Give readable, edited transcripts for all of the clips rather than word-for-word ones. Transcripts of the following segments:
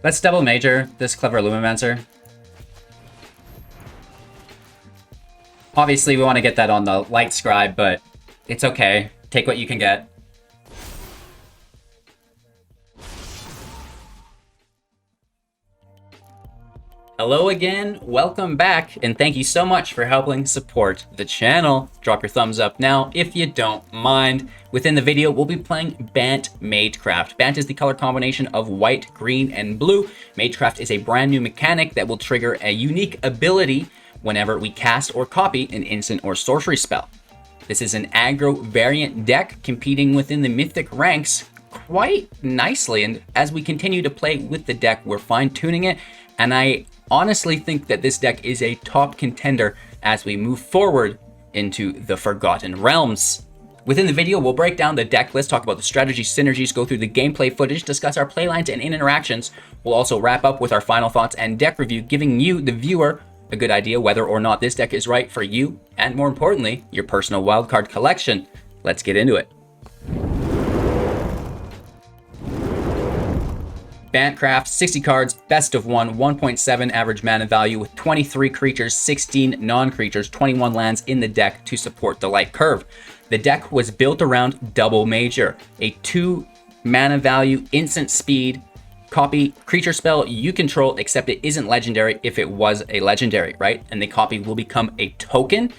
Let's double major this Clever Lumimancer. Obviously, we want to get that on the Lightscribe, but it's okay. Take what you can get. Hello again, welcome back, and thank you so much for helping support the channel. Drop your thumbs up now if you don't mind. Within the video, we'll be playing Bant Magecraft. Bant is the color combination of white, green, and blue. Magecraft is a brand new mechanic that will trigger a unique ability whenever we cast or copy an instant or sorcery spell. This is an aggro variant deck competing within the Mythic ranks quite nicely, and as we continue to play with the deck, we're fine-tuning it, and I honestly think that this deck is a top contender as we move forward into the Forgotten Realms. Within the video, we'll break down the deck list, talk about the strategy synergies, go through the gameplay footage, discuss our playlines and interactions. We'll also wrap up with our final thoughts and deck review, giving you, the viewer, a good idea whether or not this deck is right for you, and more importantly, your personal wildcard collection. Let's get into it. Bantcraft, 60 cards, best of 1.7 average mana value with 23 creatures, 16 non-creatures, 21 lands in the deck to support the light curve. The deck was built around Double Major, a 2 mana value, instant speed, copy creature spell you control, except it isn't legendary if it was a legendary, right? And the copy will become a token.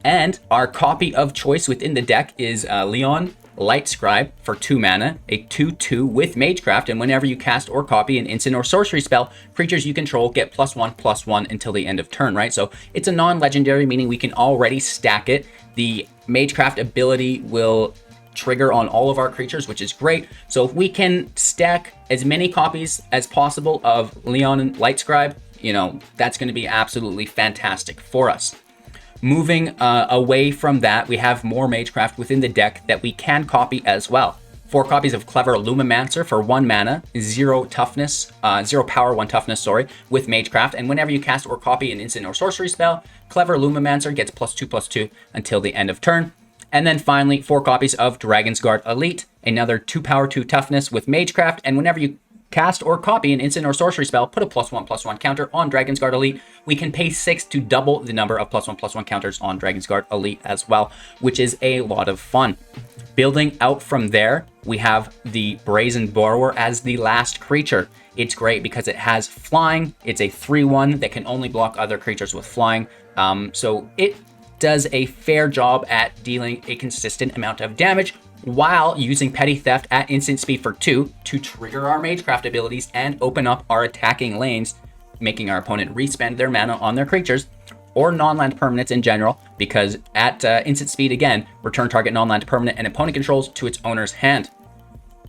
And our copy of choice within the deck is Leonin Lightscribe for 2 mana, a 2/2 with Magecraft, and whenever you cast or copy an instant or sorcery spell, creatures you control get +1/+1 until the end of turn, right? So it's a non-legendary, meaning we can already stack it. The Magecraft ability will trigger on all of our creatures, which is great. So if we can stack as many copies as possible of Leonin Lightscribe, you know, that's going to be absolutely fantastic for us. Moving away from that, we have more Magecraft within the deck that we can copy as well. 4 copies of Clever Lumimancer for 1 mana, 0 toughness, 0 power, 1 toughness, sorry, with Magecraft. And whenever you cast or copy an instant or sorcery spell, Clever Lumimancer gets +2/+2 until the end of turn. And then finally, 4 copies of Dragonsguard Elite, another 2 power, 2 toughness with Magecraft. And whenever you cast or copy an instant or sorcery spell, put a +1/+1 counter on Dragonsguard Elite. We can pay 6 to double the number of +1/+1 counters on Dragonsguard Elite as well, which is a lot of fun. Building out from there, we have the Brazen Borrower as the last creature. It's great because it has flying. It's a 3/1 that can only block other creatures with flying. So it does a fair job at dealing a consistent amount of damage, while using Petty Theft at instant speed for 2 to trigger our Magecraft abilities and open up our attacking lanes, making our opponent respend their mana on their creatures or non-land permanents in general, because at instant speed, again, return target non-land permanent and opponent controls to its owner's hand.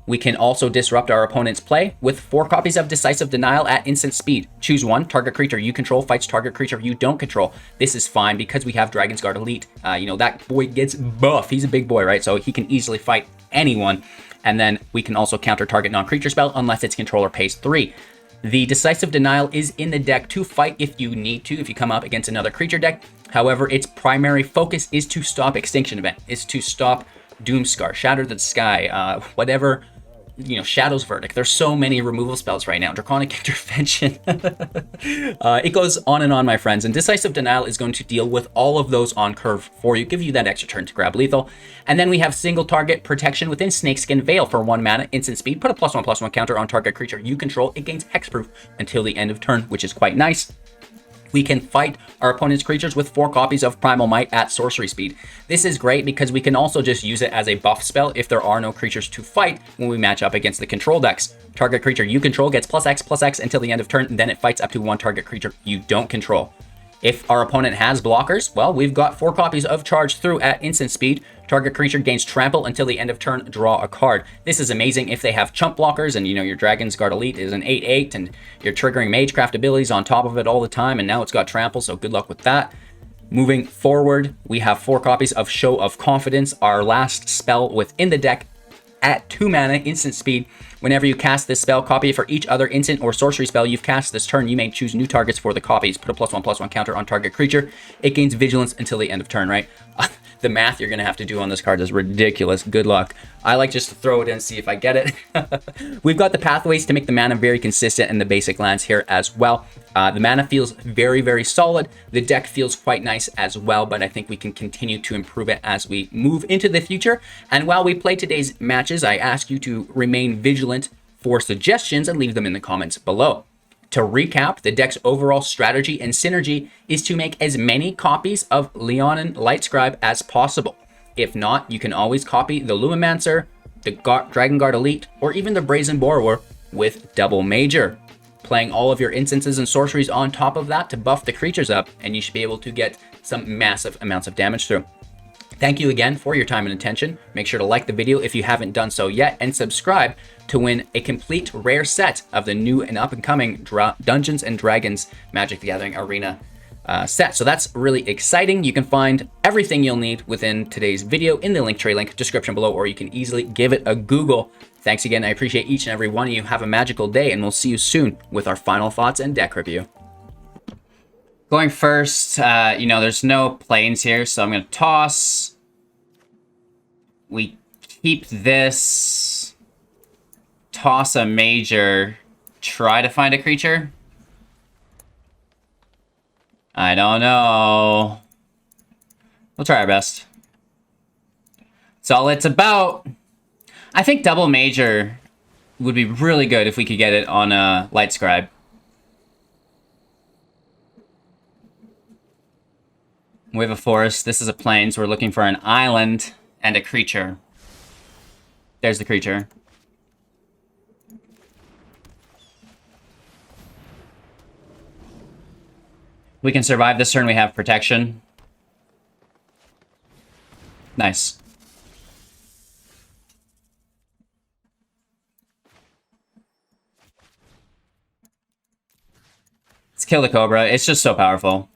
We can also disrupt our opponent's play with 4 copies of Decisive Denial at instant speed. Choose 1, target creature you control fights target creature you don't control. This is fine because we have Dragonsguard Elite. You know, that boy gets buff. He's a big boy, right? So he can easily fight anyone. And then we can also counter target non-creature spell unless its controller pays 3. The Decisive Denial is in the deck to fight if you need to, if you come up against another creature deck. However, its primary focus is to stop Extinction Event, is to stop Doomscar, Shatter the Sky, whatever, you know, Shadow's Verdict. There's so many removal spells right now. Draconic Intervention. It goes on and on, my friends. And Decisive Denial is going to deal with all of those on curve for you, give you that extra turn to grab lethal. And then we have single target protection within Snakeskin Veil for 1 mana, instant speed. Put a +1/+1 counter on target creature you control. It gains hexproof until the end of turn, which is quite nice. We can fight our opponent's creatures with 4 copies of Primal Might at sorcery speed. This is great because we can also just use it as a buff spell if there are no creatures to fight when we match up against the control decks. Target creature you control gets +X/+X until the end of turn, and then it fights up to 1 target creature you don't control. If our opponent has blockers, well, we've got 4 copies of Charge Through at instant speed. Target creature gains trample until the end of turn, draw a card. This is amazing if they have chump blockers and, you know, your Dragonsguard Elite is an 8/8 and you're triggering Magecraft abilities on top of it all the time, and now it's got trample, so good luck with that. Moving forward, we have 4 copies of Show of Confidence, our last spell within the deck at 2 mana, instant speed. Whenever you cast this spell, copy it for each other instant or sorcery spell you've cast this turn. You may choose new targets for the copies. Put a +1/+1 counter on target creature. It gains vigilance until the end of turn, right? The math you're going to have to do on this card is ridiculous. Good luck. I like just to throw it in and see if I get it. We've got the pathways to make the mana very consistent in the basic lands here as well. The mana feels very, very solid. The deck feels quite nice as well, but I think we can continue to improve it as we move into the future. And while we play today's matches, I ask you to remain vigilant for suggestions and leave them in the comments below. To recap, the deck's overall strategy and synergy is to make as many copies of Leonin Lightscribe as possible. If not, you can always copy the Lumimancer, the Dragonsguard Elite, or even the Brazen Borrower with double Major. Playing all of your instances and sorceries on top of that to buff the creatures up, and you should be able to get some massive amounts of damage through. Thank you again for your time and attention. Make sure to like the video if you haven't done so yet, and subscribe to win a complete rare set of the new and up-and-coming Dungeons & Dragons Magic the Gathering Arena set. So that's really exciting. You can find everything you'll need within today's video in the Linktree link description below, or you can easily give it a Google. Thanks again. I appreciate each and every one of you. Have a magical day, and we'll see you soon with our final thoughts and deck review. Going first, there's no planes here, so I'm going to toss. We keep this. Toss a major. Try to find a creature. I don't know. We'll try our best. That's all it's about. I think double major would be really good if we could get it on a Lightscribe. We have a forest. This is a plains. We're looking for an island and a creature. There's the creature. We can survive this turn. We have protection. Nice. Let's kill the Cobra. It's just so powerful.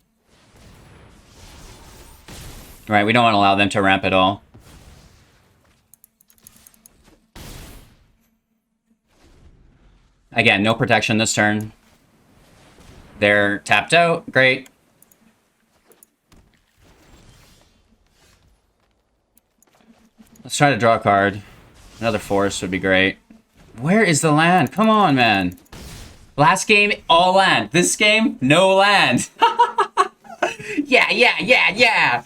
Right, we don't want to allow them to ramp at all. Again, no protection this turn. They're tapped out. Great. Let's try to draw a card. Another forest would be great. Where is the land? Come on, man. Last game, all land. This game, no land. Yeah.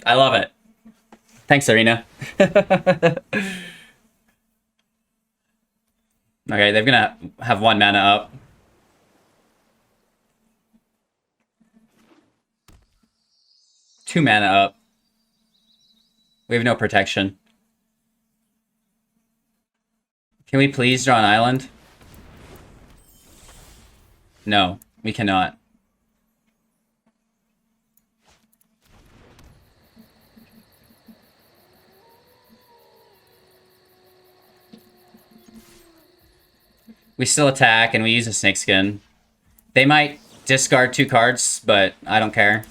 I love it. Thanks, Arena. Okay, they're gonna have 1 mana up. Two mana up. We have no protection. Can we please draw an island? No, we cannot. We still attack, and we use a Snakeskin. They might discard 2 cards, but I don't care.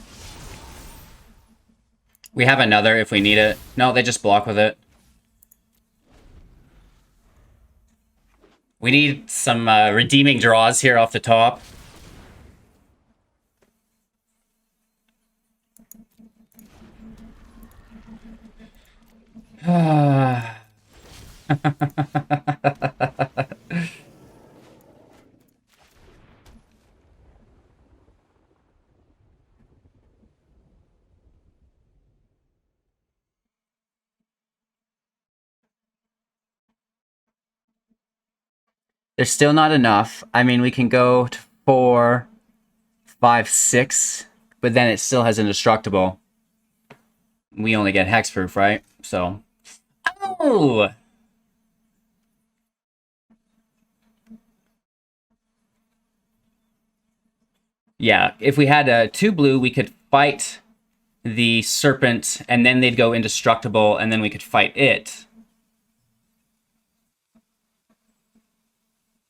We have another if we need it. No, they just block with it. We need some redeeming draws here off the top. There's still not enough. I mean, we can go to 4, 5, 6, but then it still has indestructible. We only get hexproof, right? So, oh! Yeah, if we had 2 blue, we could fight the serpent, and then they'd go indestructible, and then we could fight it.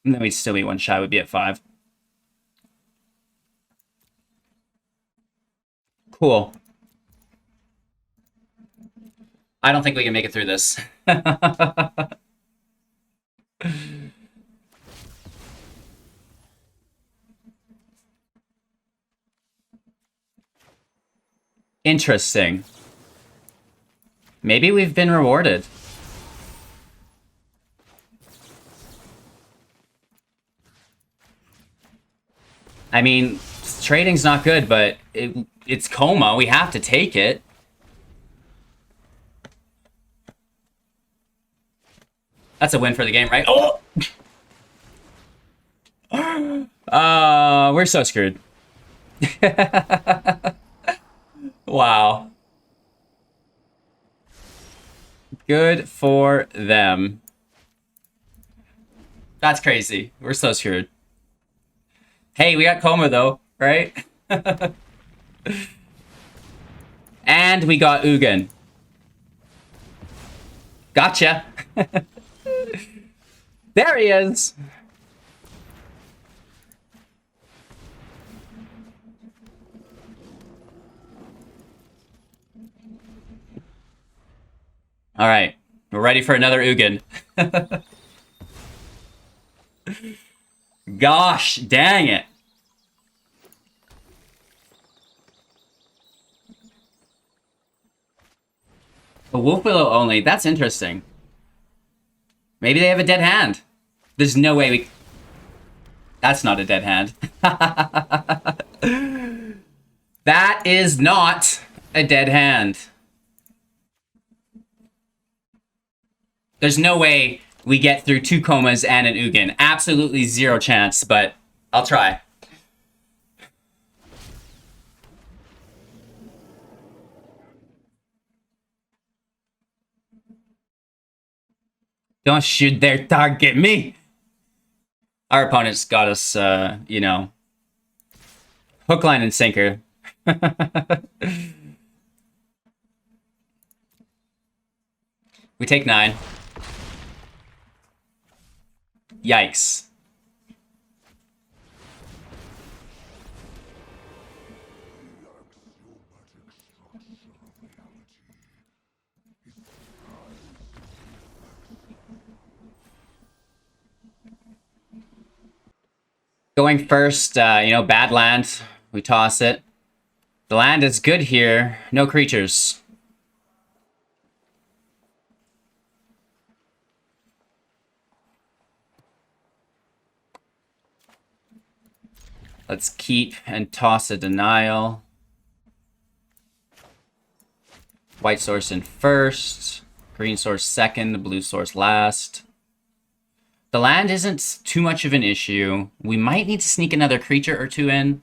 And then we'd still be 1 shy. We'd be at 5. Cool. I don't think we can make it through this. Interesting. Maybe we've been rewarded. I mean, trading's not good, but it's coma. We have to take it. That's a win for the game, right? Oh! We're so screwed. Wow. Good for them. That's crazy. We're so screwed. Hey, we got coma though, right? And we got Ugin. Gotcha. There he is. All right, we're ready for another Ugin. Gosh, dang it. A Wolf Willow only, that's interesting. Maybe they have a dead hand. There's no way we... That's not a dead hand. That is not a dead hand. There's no way we get through 2 comas and an Ugin. Absolutely zero chance, but I'll try. Don't shoot their target, me! Our opponent's got us, you know, hook, line, and sinker. We take 9. Yikes. Going first, you know, bad land. We toss it. The land is good here. No creatures. Let's keep and toss a denial. White source in first. Green source second. Blue source last. The land isn't too much of an issue. We might need to sneak another creature or 2 in.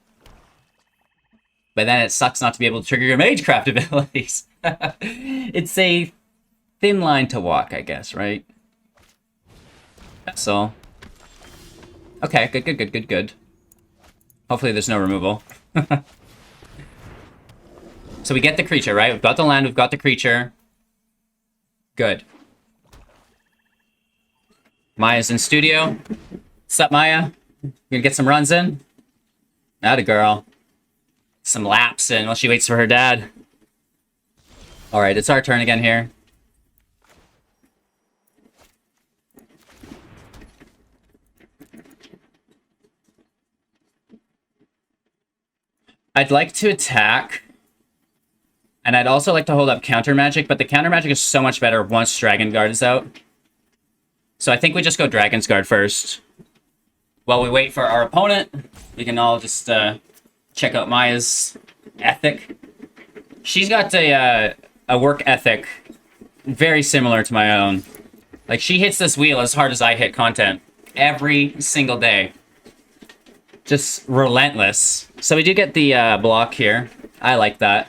But then it sucks not to be able to trigger your Magecraft abilities. It's a thin line to walk, I guess, right? So. Okay, good. Hopefully there's no removal. So we get the creature, right? We've got the land, we've got the creature. Good. Maya's in studio. What's up, Maya? You gonna get some runs in? Atta girl. Some laps in while she waits for her dad. Alright, it's our turn again here. I'd like to attack. And I'd also like to hold up counter magic, but the counter magic is so much better once Dragonsguard is out. So I think we just go Dragonsguard first. While we wait for our opponent, we can all just check out Maya's ethic. She's got a work ethic very similar to my own. Like, she hits this wheel as hard as I hit content every single day. Just relentless. So we do get the block here. I like that.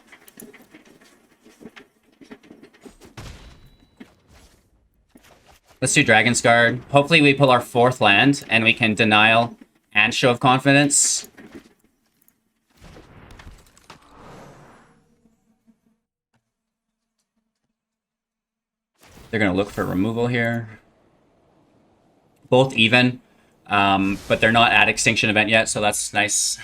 Let's do Dragonsguard. Hopefully we pull our 4th land, and we can Denial and Show of Confidence. They're going to look for removal here. Both even, but they're not at Extinction Event yet, so that's nice.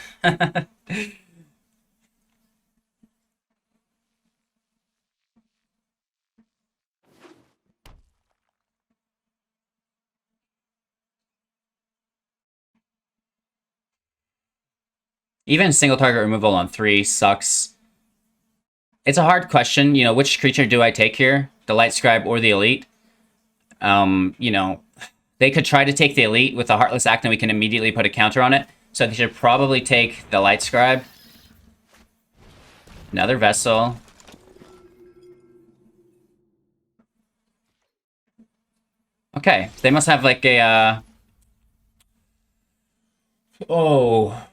Even single target removal on 3 sucks. It's a hard question. You know, which creature do I take here? The Lightscribe or the Elite? You know, they could try to take the Elite with a Heartless Act and we can immediately put a counter on it. So they should probably take the Lightscribe. Another Vessel. Okay, they must have like a, oh,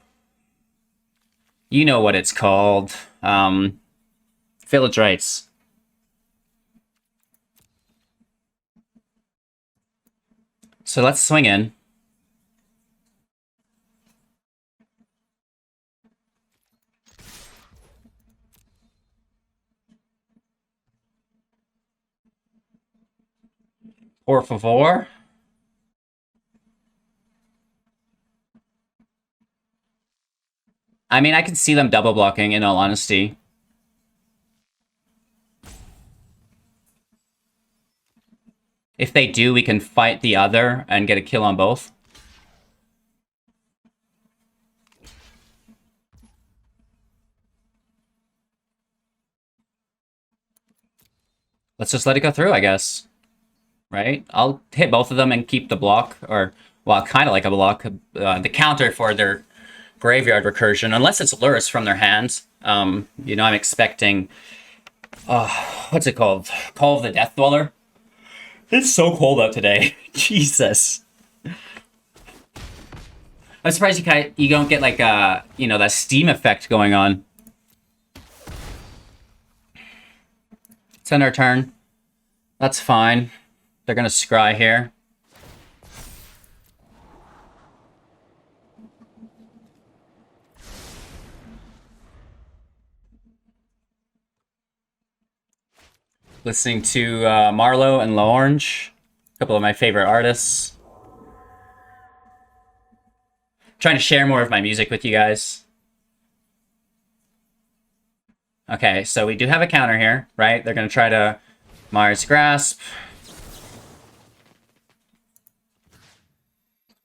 you know what it's called. Village Rites. So let's swing in. Por favor. I mean, I can see them double blocking, in all honesty. If they do, we can fight the other and get a kill on both. Let's just let it go through, I guess. Right? I'll hit both of them and keep the block, or, well, kind of like a block, the counter for their graveyard recursion, unless it's Lurrus from their hands. You know, I'm expecting, what's it called? Call of the Death Dweller. It's so cold out today. Jesus. I'm surprised you don't get like you know, that steam effect going on. It's end our turn. That's fine. They're gonna scry here. Listening to Marlowe and L'Orange, a couple of my favorite artists. Trying to share more of my music with you guys. Okay, so we do have a counter here, right? They're going to try to Mire's Grasp.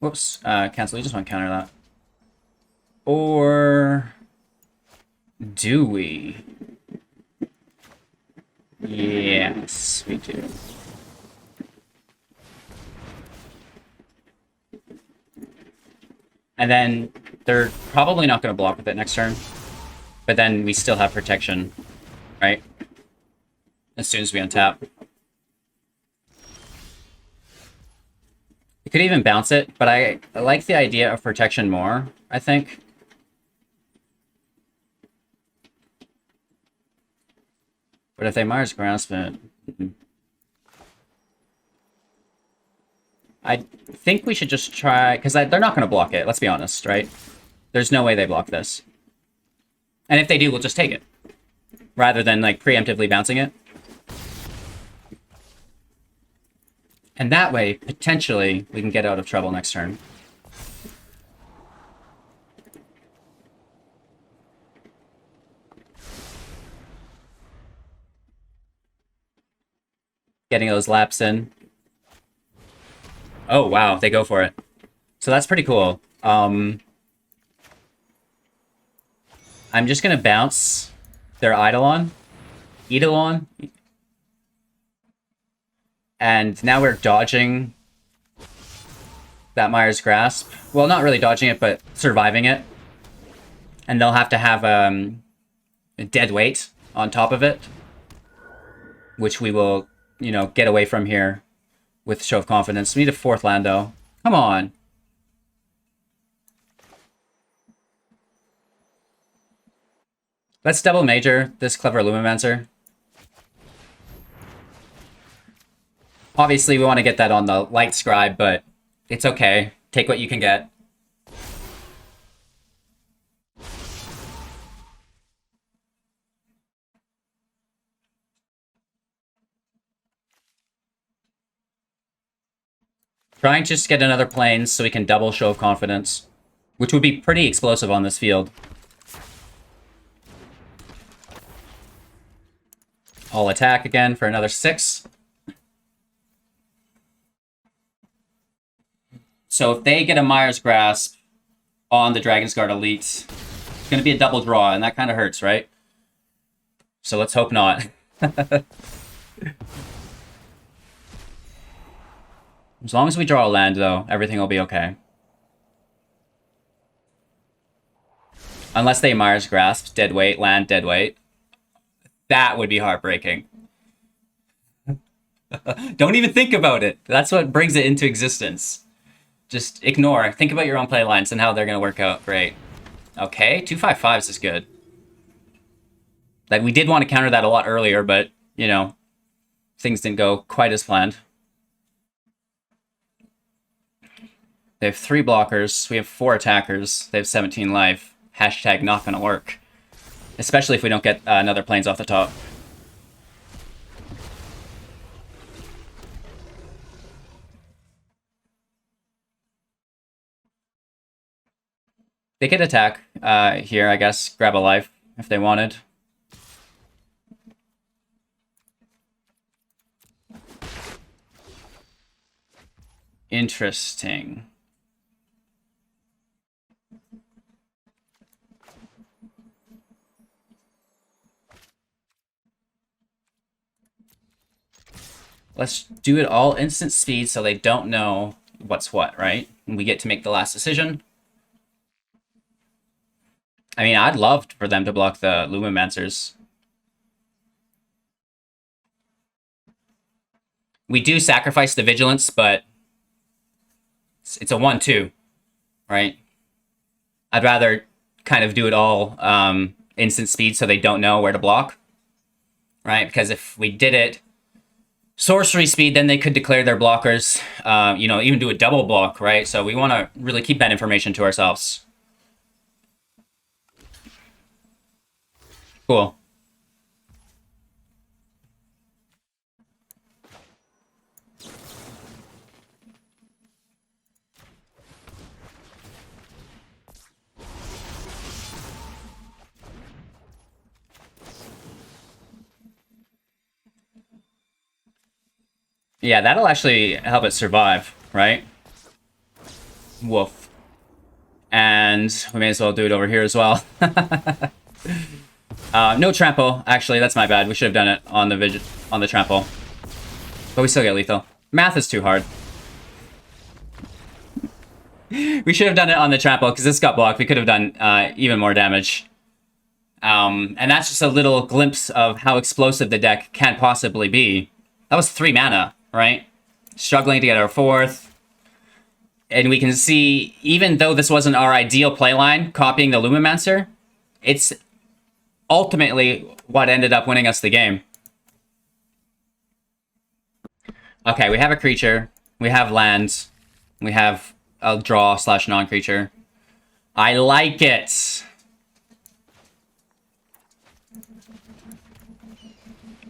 Whoops, cancel. You just want to counter that. Or do we? Yes, we do. And then they're probably not going to block with it next turn. But then we still have protection, right? As soon as we untap. We could even bounce it, but I like the idea of protection more, I think. But if they Mire's Grasp it... I think we should just try... Because they're not going to block it, let's be honest, right? There's no way they block this. And if they do, we'll just take it. Rather than, like, preemptively bouncing it. And that way, potentially, we can get out of trouble next turn. Getting those laps in. Oh, wow, they go for it. So that's pretty cool. I'm just going to bounce their Eidolon. And now we're dodging that Mire's Grasp. Well, not really dodging it, but surviving it. And they'll have to have a dead weight on top of it. Which we will, you know, get away from here with Show of Confidence. We need a fourth land, though. Come on. Let's double major this Clever Lumimancer. Obviously, we want to get that on the Lightscribe, but it's okay. Take what you can get. Trying to just get another Plains so we can double Show of Confidence, which would be pretty explosive on this field. I'll attack again for another 6. So if they get a Mire's Grasp on the Dragonsguard Elite, it's going to be a double draw, and that kind of hurts, right? So let's hope not. As long as we draw a land, though, everything will be okay. Unless they Myers Grasp, dead weight, land, dead weight. That would be heartbreaking. Don't even think about it. That's what brings it into existence. Just ignore. Think about your own play lines and how they're going to work out. Great. Okay, 2/5/5s is good. Like, we did want to counter that a lot earlier, but, you know, things didn't go quite as planned. They have 3 blockers. We have 4 attackers. They have 17 life. Hashtag not gonna work. Especially if we don't get another planes off the top. They could attack here, I guess. Grab a life if they wanted. Interesting. Let's do it all instant speed so they don't know what's what, right? And we get to make the last decision. I mean, I'd love for them to block the Lumimancers. We do sacrifice the Vigilance, but it's a 1/2, right? I'd rather kind of do it all instant speed so they don't know where to block, right? Because if we did it sorcery speed, then they could declare their blockers, you know, even do a double block, right? So we want to really keep that information to ourselves. Cool. Yeah, that'll actually help it survive, right? Woof. And we may as well do it over here as well. No trample. Actually, that's my bad. We should have done it on the trample. But we still get lethal. Math is too hard. We should have done it on the trample because this got blocked. We could have done even more damage. And that's just a little glimpse of how explosive the deck can possibly be. That was 3 mana, right? Struggling to get our 4th. And we can see, even though this wasn't our ideal playline, copying the Lumimancer, it's ultimately what ended up winning us the game. Okay, we have a creature. We have lands. We have a draw / non-creature. I like it.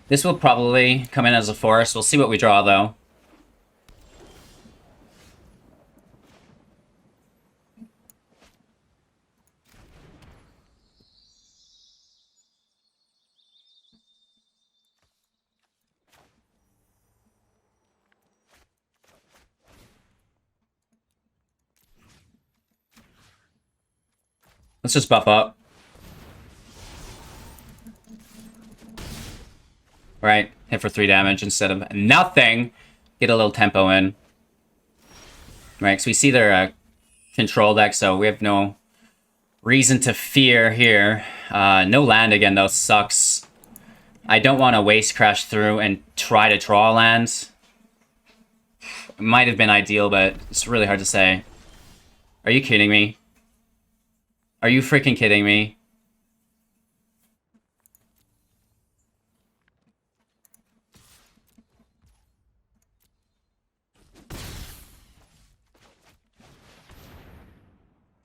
This will probably come in as a forest. We'll see what we draw, though. Let's just buff up. Right, hit for 3 damage instead of nothing. Get a little tempo in. Right, because we see their control deck, so we have no reason to fear here. No land again, though, sucks. I don't want to waste crash through and try to draw lands. It might have been ideal, but it's really hard to say. Are you kidding me? Are you freaking kidding me?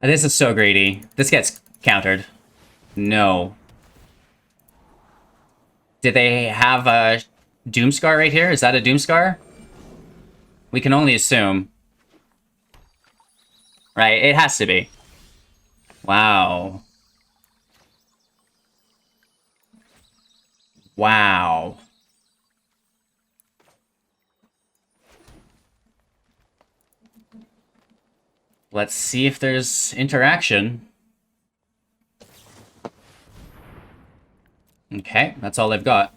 This is so greedy. This gets countered. No. Did they have a Doomscar right here? Is that a Doomscar? We can only assume. Right, it has to be. Wow. Wow. Let's see if there's interaction. Okay, that's all they've got.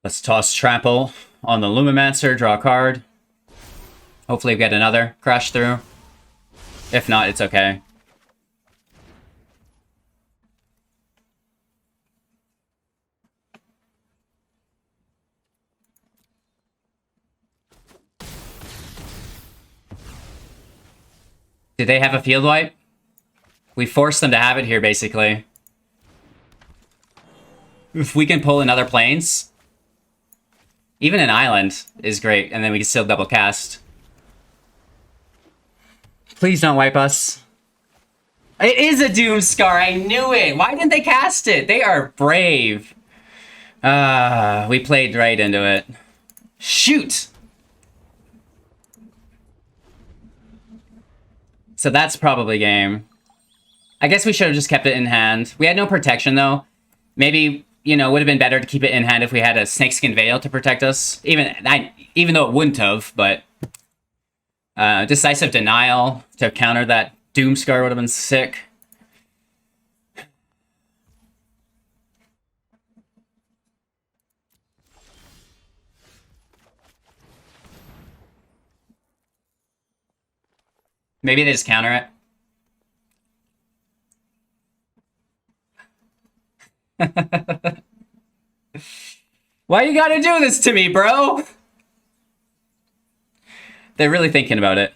Let's toss Trample on the Lumimancer, draw a card. Hopefully we get another crash through. If not, it's okay. Did they have a field wipe? We forced them to have it here, basically. If we can pull in other planes, even an island is great, and then we can still double cast. Please don't wipe us. It is a Doomscar, I knew it! Why didn't they cast it? They are brave. We played right into it. Shoot! So that's probably game. I guess we should have just kept it in hand. We had no protection, though. Maybe, you know, it would have been better to keep it in hand if we had a Snakeskin Veil to protect us. Even though it wouldn't have, but... Decisive Denial to counter that Doomscar would have been sick. Maybe they just counter it. Why you gotta do this to me, bro? They're really thinking about it,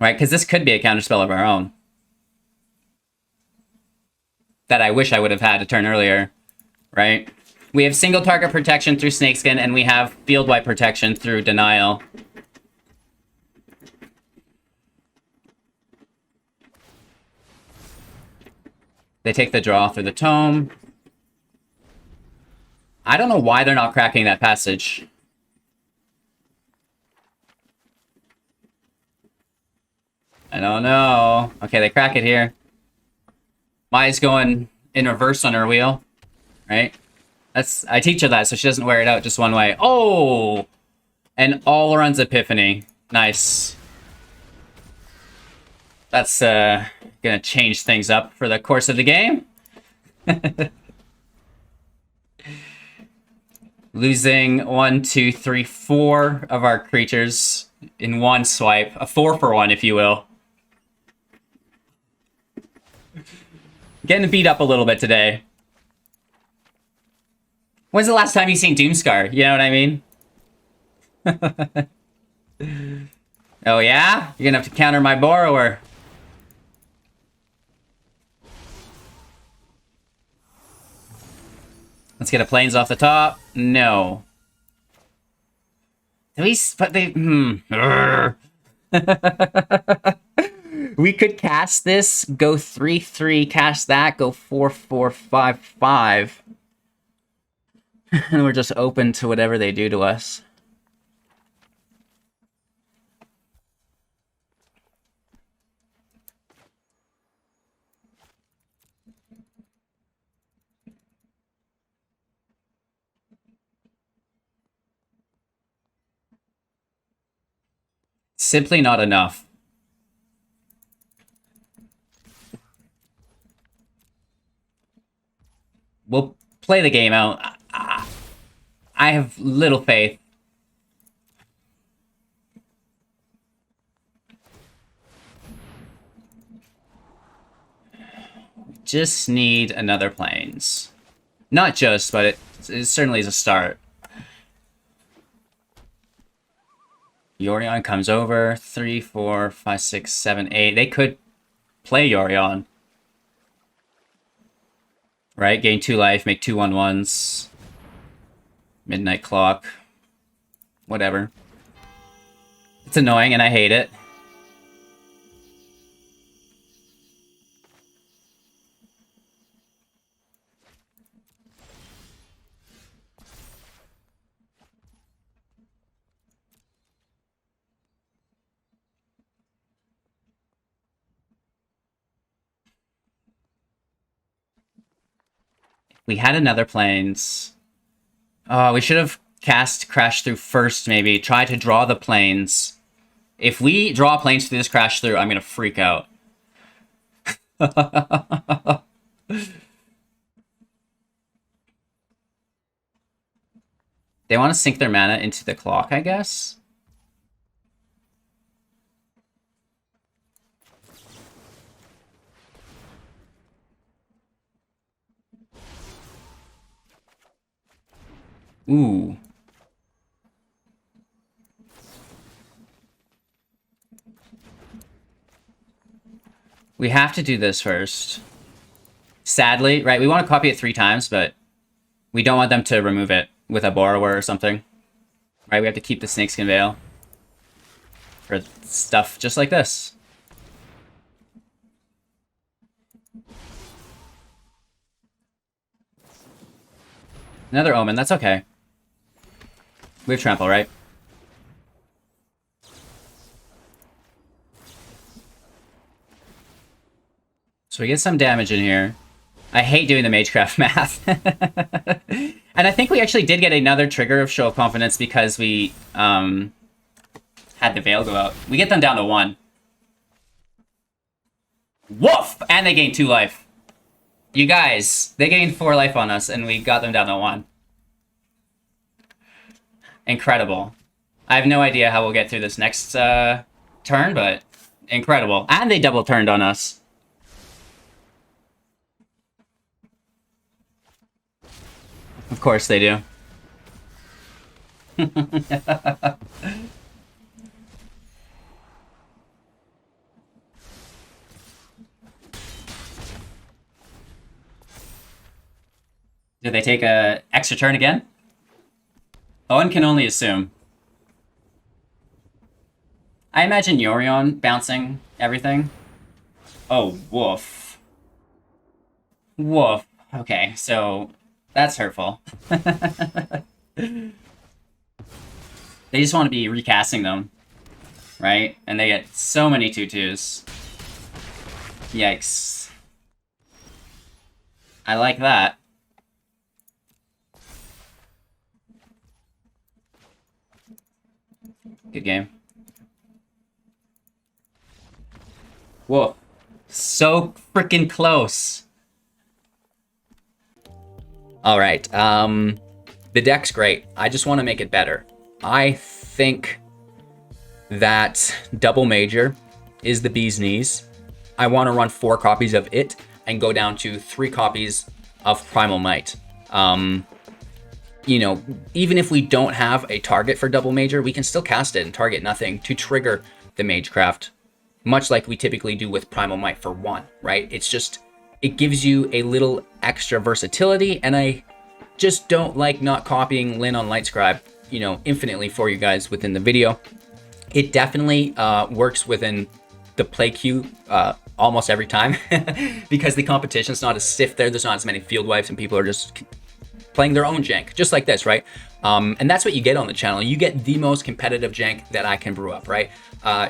right? Because this could be a counterspell of our own. That I wish I would have had a turn earlier, right? We have single target protection through Snakeskin, and we have field wipe protection through Denial. They take the draw through the Tome. I don't know why they're not cracking that passage. I don't know. Okay, they crack it here. Mai's going in reverse on her wheel, right? I teach her that so she doesn't wear it out just one way. Oh! And all runs Epiphany. Nice. That's gonna change things up for the course of the game. Losing 1, 2, 3, 4 of our creatures in one swipe. A 4-for-1, if you will. Getting beat up a little bit today. When's the last time you seen Doomscar? You know what I mean? Oh yeah? You're gonna have to counter my Borrower. Let's get a planes off the top. No. But they... We could cast this, go 3-3, cast that, go 4-4-5-5. And we're just open to whatever they do to us. Simply not enough. We'll play the game out. I have little faith. Just need another planes. Not just, but it certainly is a start. Yorion comes over. 3, 4, 5, 6, 7, 8. They could play Yorion. Right? Gain 2 life, make 2 1/1s. Midnight Clock. Whatever. It's annoying and I hate it. We had another planes. Oh, we should have cast Crash Through first, maybe. Try to draw the planes. If we draw planes through this Crash Through, I'm going to freak out. They want to sink their mana into the clock, I guess? Ooh. We have to do this first. Sadly, right? We want to copy it 3 times, but we don't want them to remove it with a Borrower or something. Right? We have to keep the Snakeskin Veil for stuff just like this. Another Omen, that's okay. We have Trample, right? So we get some damage in here. I hate doing the Magecraft math. And I think we actually did get another trigger of Show of Confidence because we had the Veil go out. We get them down to 1. Woof! And they gain 2 life. You guys, they gained 4 life on us and we got them down to 1. Incredible. I have no idea how we'll get through this next turn, but incredible. And they double turned on us. Of course they do. Did they take a extra turn again? Owen can only assume. I imagine Yorion bouncing everything. Oh, woof. Woof. Okay, so that's hurtful. They just want to be recasting them, right? And they get so many 2/2s. Yikes. I like that. Good game. Whoa. So freaking close. Alright, the deck's great. I just want to make it better. I think that Double Major is the bee's knees. I want to run 4 copies of it and go down to 3 copies of Primal Might. You know, even if we don't have a target for Double Major, we can still cast it and target nothing to trigger the Magecraft, much like we typically do with Primal Might for 1, right? It's just, it gives you a little extra versatility, and I just don't like not copying Leonin Lightscribe, you know, infinitely for you guys within the video. It definitely works within the play queue almost every time because the competition's not as stiff there. There's not as many field wipes and people are just playing their own jank, just like this, right? And that's what you get on the channel. You get the most competitive jank that I can brew up, right?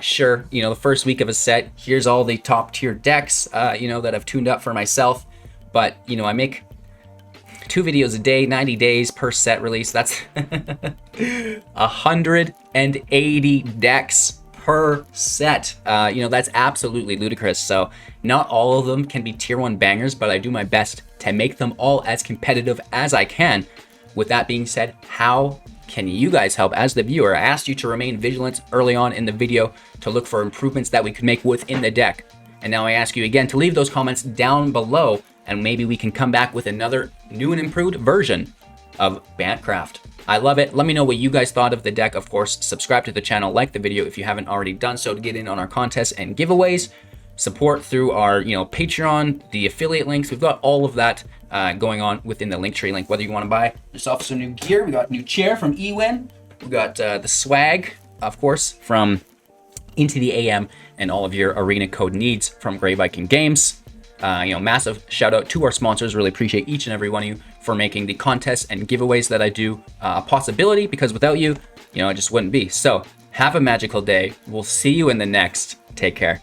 Sure, you know, the first week of a set, here's all the top tier decks, you know, that I've tuned up for myself. But, you know, I make 2 videos a day, 90 days per set release. That's 180 decks per set. You know, that's absolutely ludicrous. So not all of them can be tier 1 bangers, but I do my best to make them all as competitive as I can. With that being said, how can you guys help as the viewer? I asked you to remain vigilant early on in the video to look for improvements that we could make within the deck. And now I ask you again to leave those comments down below, and maybe we can come back with another new and improved version of Bantcraft. I love it. Let me know what you guys thought of the deck. Of course, subscribe to the channel, like the video if you haven't already done so to get in on our contests and giveaways. Support through our, you know, Patreon, the affiliate links. We've got all of that going on within the Linktree link. Whether you want to buy yourself some new gear, we got new chair from Ewen. We got the swag, of course, from Into the AM, and all of your arena code needs from Grey Viking Games. You know, massive shout out to our sponsors. Really appreciate each and every one of you for making the contests and giveaways that I do a possibility, because without you, you know, it just wouldn't be. So have a magical day. We'll see you in the next. Take care.